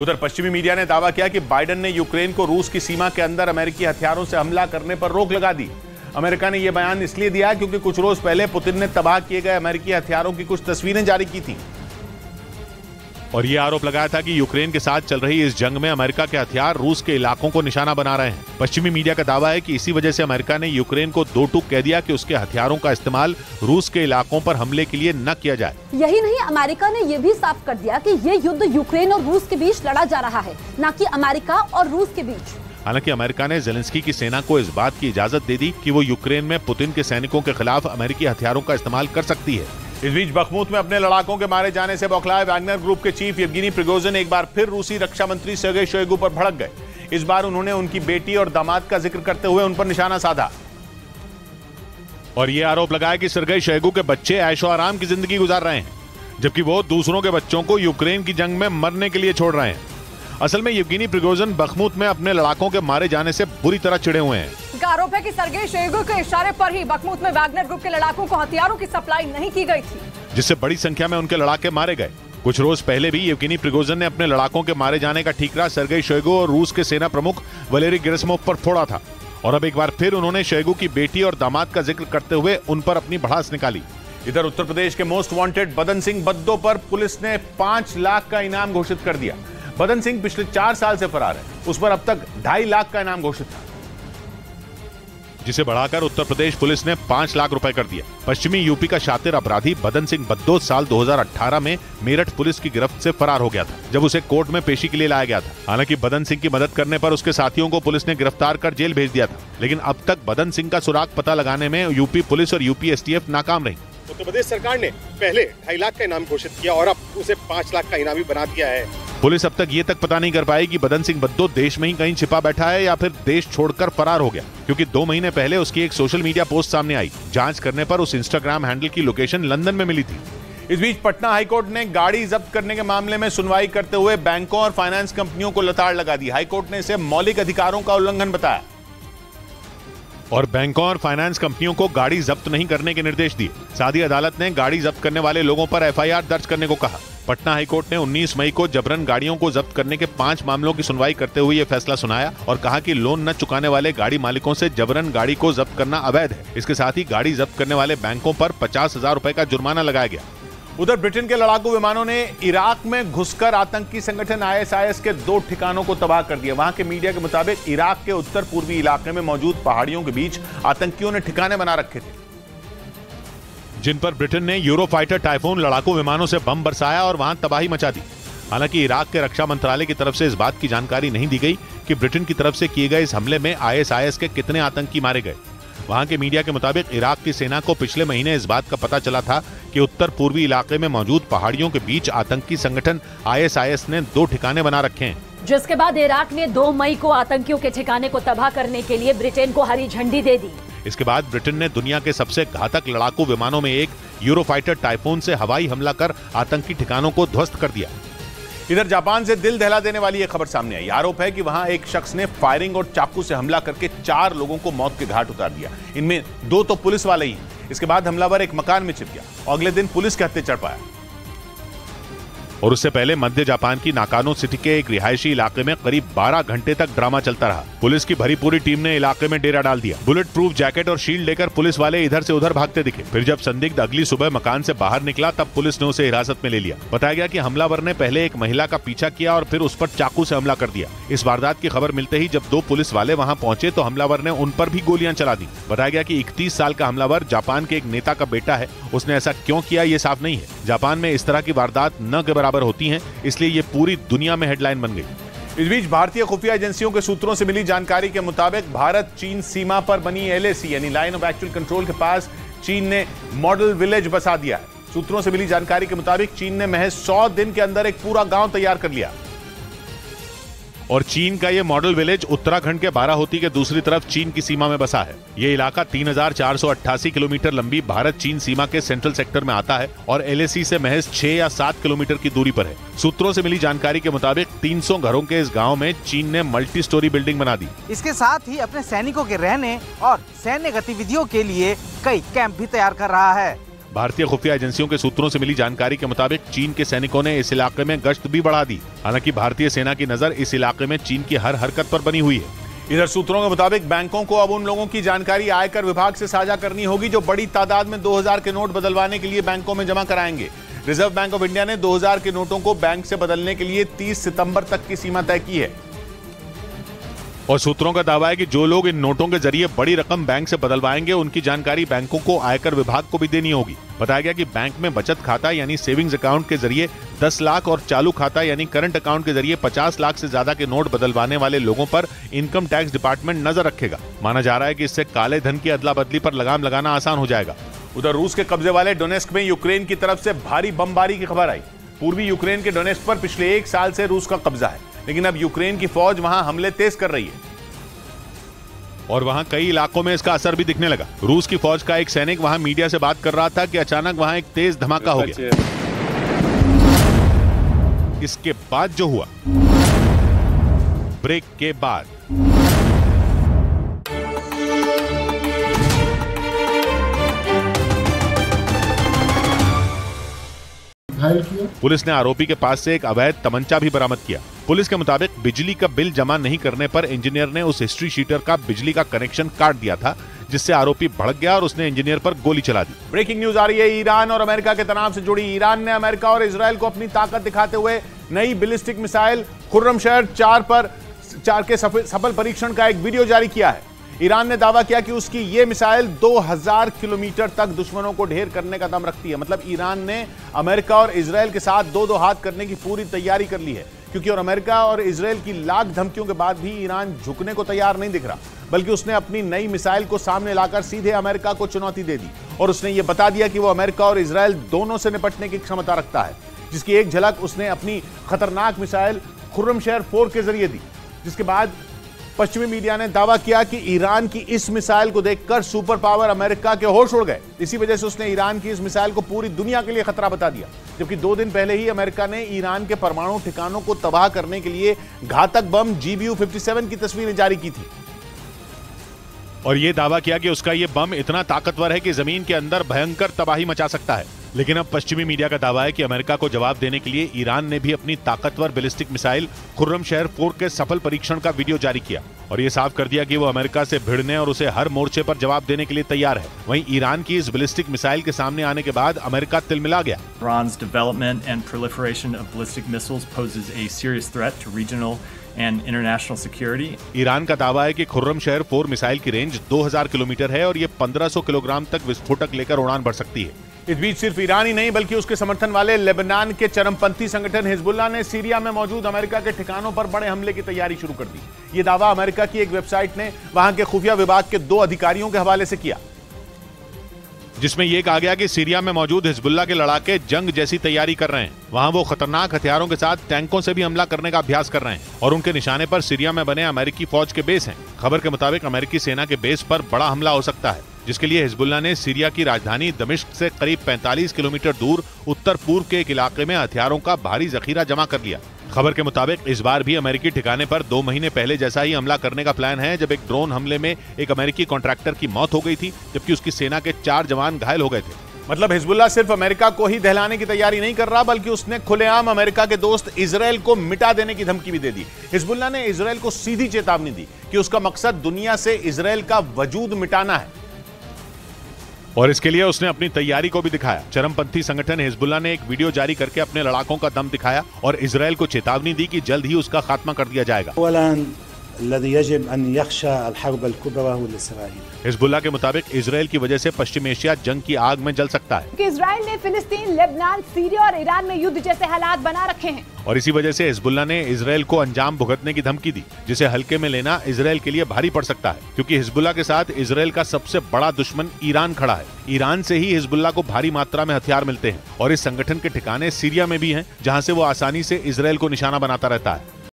उधर पश्चिमी मीडिया ने दावा किया कि बाइडेन ने यूक्रेन को रूस की सीमा के अंदर अमेरिकी हथियारों से हमला करने पर रोक लगा दी। अमेरिका ने यह बयान इसलिए दिया क्योंकि कुछ रोज पहले पुतिन ने तबाह किए गए अमेरिकी हथियारों की कुछ तस्वीरें जारी की थी और यह आरोप लगाया था कि यूक्रेन के साथ चल रही इस जंग में अमेरिका के हथियार रूस के इलाकों को निशाना बना रहे हैं। पश्चिमी मीडिया का दावा है कि इसी वजह से अमेरिका ने यूक्रेन को दो टूक कह दिया कि उसके हथियारों का इस्तेमाल रूस के इलाकों पर हमले के लिए न किया जाए। यही नहीं, अमेरिका ने यह भी साफ कर दिया कि ये युद्ध यूक्रेन और रूस के बीच लड़ा जा रहा है, न कि अमेरिका और रूस के बीच। हालांकि अमेरिका ने ज़ेलेंस्की की सेना को इस बात की इजाजत दे दी कि वो यूक्रेन में पुतिन के सैनिकों के खिलाफ अमेरिकी हथियारों का इस्तेमाल कर सकती है। इस बीच बखमुत में अपने लड़ाकों के मारे जाने से बौखलाए वैगनर ग्रुप के चीफ येवगेनी प्रिगोजिन एक बार फिर रूसी रक्षा मंत्री सर्गेई शोइगु पर भड़क गए। इस बार उन्होंने उनकी बेटी और दामाद का जिक्र करते हुए उन पर निशाना साधा और ये आरोप लगाया कि सर्गेई शोइगु के बच्चे ऐशो आराम की जिंदगी गुजार रहे हैं, जबकि वो दूसरों के बच्चों को यूक्रेन की जंग में मरने के लिए छोड़ रहे हैं। असल में येवगेनी प्रिगोजिन बखमुत में अपने लड़ाकों के मारे जाने से बुरी तरह चिढ़े हुए हैं। आरोप है कि सर्गेई शोइगु के इशारे पर ही बखमुत में वैगनर ग्रुप के लड़ाकों को हथियारों की सप्लाई नहीं की गई थी, जिससे बड़ी संख्या में उनके लड़ाके मारे गए। कुछ रोज पहले भी येवगेनी प्रिगोजिन ने अपने लड़ाकों के मारे जाने का ठीकरा सर्गेई शोइगु और रूस के सेना प्रमुख वलेरी गेरासिमोव पर फोड़ा था और अब एक बार फिर उन्होंने शोइगु की बेटी और दामाद का जिक्र करते हुए उन पर अपनी भड़ास निकाली। इधर उत्तर प्रदेश के मोस्ट वांटेड बदन सिंह बद्दो पर पुलिस ने 5 लाख का इनाम घोषित कर दिया। बदन सिंह पिछले 4 साल से फरार है, उस पर अब तक 2.5 लाख का इनाम घोषित था, जिसे बढ़ाकर उत्तर प्रदेश पुलिस ने 5 लाख रुपए कर दिया। पश्चिमी यूपी का शातिर अपराधी बदन सिंह बद्दो साल 2018 में मेरठ पुलिस की गिरफ्त से फरार हो गया था, जब उसे कोर्ट में पेशी के लिए लाया गया था। हालांकि बदन सिंह की मदद करने पर उसके साथियों को पुलिस ने गिरफ्तार कर जेल भेज दिया था, लेकिन अब तक बदन सिंह का सुराग पता लगाने में यूपी पुलिस और यूपी एसटीएफ नाकाम रही। उत्तर प्रदेश सरकार ने पहले 2.5 लाख का इनाम घोषित किया और अब उसे 5 लाख का इनाम भी बना दिया है। पुलिस अब तक ये तक पता नहीं कर पाई कि बदन सिंह बद्दो देश में ही कहीं छिपा बैठा है या फिर देश छोड़कर फरार हो गया, क्योंकि 2 महीने पहले उसकी एक सोशल मीडिया पोस्ट सामने आई। जांच करने पर उस इंस्टाग्राम हैंडल की लोकेशन लंदन में मिली थी। इस बीच पटना हाईकोर्ट ने गाड़ी जब्त करने के मामले में सुनवाई करते हुए बैंकों और फाइनेंस कंपनियों को लताड़ लगा दी। हाईकोर्ट ने इसे मौलिक अधिकारों का उल्लंघन बताया और बैंकों और फाइनेंस कंपनियों को गाड़ी जब्त नहीं करने के निर्देश दिए। साथ ही अदालत ने गाड़ी जब्त करने वाले लोगों पर एफआईआर दर्ज करने को कहा। पटना हाईकोर्ट ने 19 मई को जबरन गाड़ियों को जब्त करने के 5 मामलों की सुनवाई करते हुए यह फैसला सुनाया और कहा कि लोन न चुकाने वाले गाड़ी मालिकों से जबरन गाड़ी को जब्त करना अवैध है। इसके साथ ही गाड़ी जब्त करने वाले बैंकों पर 50,000 रुपए का जुर्माना लगाया गया। उधर ब्रिटेन के लड़ाकू विमानों ने इराक में घुसकर आतंकी संगठन आईएसआईएस के 2 ठिकानों को तबाह कर दिया। वहां के मीडिया के मुताबिक इराक के उत्तर पूर्वी इलाके में मौजूद पहाड़ियों के बीच आतंकियों ने ठिकाने बना रखे थे, जिन पर ब्रिटेन ने यूरोफाइटर टाइफून लड़ाकू विमानों से बम बरसाया और वहां तबाही मचा दी। हालांकि इराक के रक्षा मंत्रालय की तरफ से इस बात की जानकारी नहीं दी गई कि ब्रिटेन की तरफ से किए गए इस हमले में आईएसआईएस के कितने आतंकी मारे गए। वहां के मीडिया के मुताबिक इराक की सेना को पिछले महीने इस बात का पता चला था कि उत्तर पूर्वी इलाके में मौजूद पहाड़ियों के बीच आतंकी संगठन आईएसआईएस ने 2 ठिकाने बना रखे हैं, जिसके बाद इराक ने 2 मई को आतंकियों के ठिकाने को तबाह करने के लिए ब्रिटेन को हरी झंडी दे दी। इसके बाद ब्रिटेन ने दुनिया के सबसे घातक लड़ाकू विमानों में एक यूरोफाइटर टाइफून से हवाई हमला कर आतंकी ठिकानों को ध्वस्त कर दिया। इधर जापान से दिल दहला देने वाली एक खबर सामने आई। आरोप है कि वहां एक शख्स ने फायरिंग और चाकू से हमला करके 4 लोगों को मौत के घाट उतार दिया। इनमें 2 तो पुलिस वाले ही हैं। इसके बाद हमलावर एक मकान में छिप गया और अगले दिन पुलिस के हत्थे चढ़ पाया। और उससे पहले मध्य जापान की नाकानो सिटी के एक रिहायशी इलाके में करीब 12 घंटे तक ड्रामा चलता रहा। पुलिस की भरी पूरी टीम ने इलाके में डेरा डाल दिया। बुलेट प्रूफ जैकेट और शील्ड लेकर पुलिस वाले इधर से उधर भागते दिखे। फिर जब संदिग्ध अगली सुबह मकान से बाहर निकला तब पुलिस ने उसे हिरासत में ले लिया। बताया गया कि हमलावर ने पहले एक महिला का पीछा किया और फिर उस पर चाकू से हमला कर दिया। इस वारदात की खबर मिलते ही जब 2 पुलिस वाले वहां पहुंचे तो हमलावर ने उन पर भी गोलियां चला दी। बताया गया कि 31 साल का हमलावर जापान के एक नेता का बेटा है। उसने ऐसा क्यों किया ये साफ नहीं है। जापान में इस तरह की वारदात न के बराबर होती हैं, इसलिए ये पूरी दुनिया में हेडलाइन बन गई। इस बीच भारतीय खुफिया एजेंसियों के सूत्रों से मिली जानकारी के मुताबिक भारत चीन सीमा पर बनी एलएसी यानी लाइन ऑफ एक्चुअल कंट्रोल के पास चीन ने मॉडल विलेज बसा दिया है। सूत्रों से मिली जानकारी के मुताबिक चीन ने महज 100 दिन के अंदर एक पूरा गांव तैयार कर लिया और चीन का ये मॉडल विलेज उत्तराखंड के बाराहोती के दूसरी तरफ चीन की सीमा में बसा है। ये इलाका 3488 किलोमीटर लंबी भारत चीन सीमा के सेंट्रल सेक्टर में आता है और एलएसी से महज 6 या 7 किलोमीटर की दूरी पर है। सूत्रों से मिली जानकारी के मुताबिक 300 घरों के इस गांव में चीन ने मल्टी स्टोरी बिल्डिंग बना दी। इसके साथ ही अपने सैनिकों के रहने और सैन्य गतिविधियों के लिए कई कैंप भी तैयार कर रहा है। भारतीय खुफिया एजेंसियों के सूत्रों से मिली जानकारी के मुताबिक चीन के सैनिकों ने इस इलाके में गश्त भी बढ़ा दी। हालांकि भारतीय सेना की नजर इस इलाके में चीन की हर हरकत पर बनी हुई है। इधर सूत्रों के मुताबिक बैंकों को अब उन लोगों की जानकारी आयकर विभाग से साझा करनी होगी जो बड़ी तादाद में 2000 के नोट बदलवाने के लिए बैंकों में जमा कराएंगे। रिजर्व बैंक ऑफ इंडिया ने 2000 के नोटों को बैंक से बदलने के लिए 30 सितंबर तक की सीमा तय की है। और सूत्रों का दावा है कि जो लोग इन नोटों के जरिए बड़ी रकम बैंक से बदलवाएंगे उनकी जानकारी बैंकों को आयकर विभाग को भी देनी होगी। बताया गया कि बैंक में बचत खाता यानी सेविंग्स अकाउंट के जरिए 10 लाख और चालू खाता यानी करंट अकाउंट के जरिए 50 लाख से ज्यादा के नोट बदलवाने वाले लोगों पर इनकम टैक्स डिपार्टमेंट नजर रखेगा। माना जा रहा है कि इससे काले धन की अदला बदली पर लगाम लगाना आसान हो जाएगा। उधर रूस के कब्जे वाले डोनेस्क में यूक्रेन की तरफ से भारी बमबारी की खबर आई। पूर्वी यूक्रेन के डोनेस्क पर पिछले 1 साल से रूस का कब्जा है, लेकिन अब यूक्रेन की फौज वहां हमले तेज कर रही है और वहां कई इलाकों में इसका असर भी दिखने लगा। रूस की फौज का एक सैनिक वहां मीडिया से बात कर रहा था कि अचानक वहां एक तेज धमाका हो गया। इसके बाद जो हुआ, ब्रेक के बाद पुलिस ने आरोपी के पास से एक अवैध तमंचा भी बरामद किया। पुलिस के मुताबिक बिजली का बिल जमा नहीं करने पर इंजीनियर ने उस हिस्ट्री शीटर का बिजली का कनेक्शन काट दिया था, जिससे आरोपी भड़क गया और उसने इंजीनियर पर गोली चला दी। ब्रेकिंग न्यूज आ रही है ईरान और अमेरिका के तनाव से जुड़ी। ईरान ने अमेरिका और इजरायल को अपनी ताकत दिखाते हुए नई बैलिस्टिक मिसाइल खुर्रमशहर 4 के सफल परीक्षण का एक वीडियो जारी किया है। ईरान ने दावा किया कि उसकी यह मिसाइल 2000 किलोमीटर तक दुश्मनों को ढेर करने का दम रखती है। मतलब ईरान ने अमेरिका और इजरायल के साथ दो हाथ करने की पूरी तैयारी कर ली है, क्योंकि और अमेरिका और इजरायल की लाख धमकियों के बाद भी ईरान झुकने को तैयार नहीं दिख रहा, बल्कि उसने अपनी नई मिसाइल को सामने लाकर सीधे अमेरिका को चुनौती दे दी और उसने ये बता दिया कि वो अमेरिका और इजरायल दोनों से निपटने की क्षमता रखता है, जिसकी एक झलक उसने अपनी खतरनाक मिसाइल खुर्रमशहर 4 के जरिए दी। जिसके बाद पश्चिमी मीडिया ने दावा किया कि ईरान की इस मिसाइल को देखकर सुपर पावर अमेरिका के होश उड़ गए। इसी वजह से उसने ईरान की इस मिसाइल को पूरी दुनिया के लिए खतरा बता दिया, जबकि 2 दिन पहले ही अमेरिका ने ईरान के परमाणु ठिकानों को तबाह करने के लिए घातक बम GBU-57 की तस्वीरें जारी की थी और यह दावा किया कि उसका यह बम इतना ताकतवर है कि जमीन के अंदर भयंकर तबाही मचा सकता है। लेकिन अब पश्चिमी मीडिया का दावा है कि अमेरिका को जवाब देने के लिए ईरान ने भी अपनी ताकतवर बैलिस्टिक मिसाइल खुर्रमशहर 4 के सफल परीक्षण का वीडियो जारी किया और ये साफ कर दिया कि वो अमेरिका से भिड़ने और उसे हर मोर्चे पर जवाब देने के लिए तैयार है। वहीं ईरान की इस बैलिस्टिक मिसाइल के सामने आने के बाद अमेरिका तिलमिला गया। Iran's development and proliferation of ballistic missiles poses a serious threat to regional and international security. Iran का दावा है कि खुर्रमशहर 4 मिसाइल की रेंज 2000 किलोमीटर है और ये 1500 किलोग्राम तक विस्फोटक लेकर उड़ान भर सकती है। इस बीच सिर्फ ईरान ही नहीं बल्कि उसके समर्थन वाले लेबनान के चरमपंथी संगठन हिजबुल्लाह ने सीरिया में मौजूद अमेरिका के ठिकानों पर बड़े हमले की तैयारी शुरू कर दी। ये दावा अमेरिका की एक वेबसाइट ने वहां के खुफिया विभाग के 2 अधिकारियों के हवाले से किया, जिसमें यह कहा गया कि सीरिया में मौजूद हिजबुल्लाह के लड़ाके जंग जैसी तैयारी कर रहे हैं। वहां वो खतरनाक हथियारों के साथ टैंकों से भी हमला करने का अभ्यास कर रहे हैं और उनके निशाने पर सीरिया में बने अमेरिकी फौज के बेस हैं। खबर के मुताबिक अमेरिकी सेना के बेस पर बड़ा हमला हो सकता है, जिसके लिए हिजबुल्लाह ने सीरिया की राजधानी दमिश्क से करीब 45 किलोमीटर दूर उत्तर पूर्व के एक इलाके में हथियारों का भारी जखीरा जमा कर लिया। खबर के मुताबिक इस बार भी अमेरिकी ठिकाने पर 2 महीने पहले जैसा ही हमला करने का प्लान है, जब एक ड्रोन हमले में एक अमेरिकी कॉन्ट्रैक्टर की मौत हो गई थी, जबकि उसकी सेना के 4 जवान घायल हो गए थे। मतलब हिजबुल्लाह सिर्फ अमेरिका को ही दहलाने की तैयारी नहीं कर रहा, बल्कि उसने खुलेआम अमेरिका के दोस्त इजरायल को मिटा देने की धमकी भी दे दी। हिजबुल्लाह ने इजरायल को सीधी चेतावनी दी कि उसका मकसद दुनिया से इजरायल का वजूद मिटाना है और इसके लिए उसने अपनी तैयारी को भी दिखाया। चरमपंथी संगठन हिजबुल्लाह ने एक वीडियो जारी करके अपने लड़ाकों का दम दिखाया और इजरायल को चेतावनी दी कि जल्द ही उसका खात्मा कर दिया जाएगा। हिजबुल्लाह के मुताबिक इजरायल की वजह से पश्चिम एशिया जंग की आग में जल सकता है। इजरायल ने फिलिस्तीन, लेबनान, सीरिया और ईरान में युद्ध जैसे हालात बना रखे हैं और इसी वजह से हिजबुल्लाह ने इजरायल को अंजाम भुगतने की धमकी दी, जिसे हल्के में लेना इजरायल के लिए भारी पड़ सकता है, क्योंकि हिजबुल्लाह के साथ इजरायल का सबसे बड़ा दुश्मन ईरान खड़ा है। ईरान से ही हिजबुल्लाह को भारी मात्रा में हथियार मिलते हैं और इस संगठन के ठिकाने सीरिया में भी हैं, जहां से वो आसानी से इजरायल को निशाना बनाता रहता है।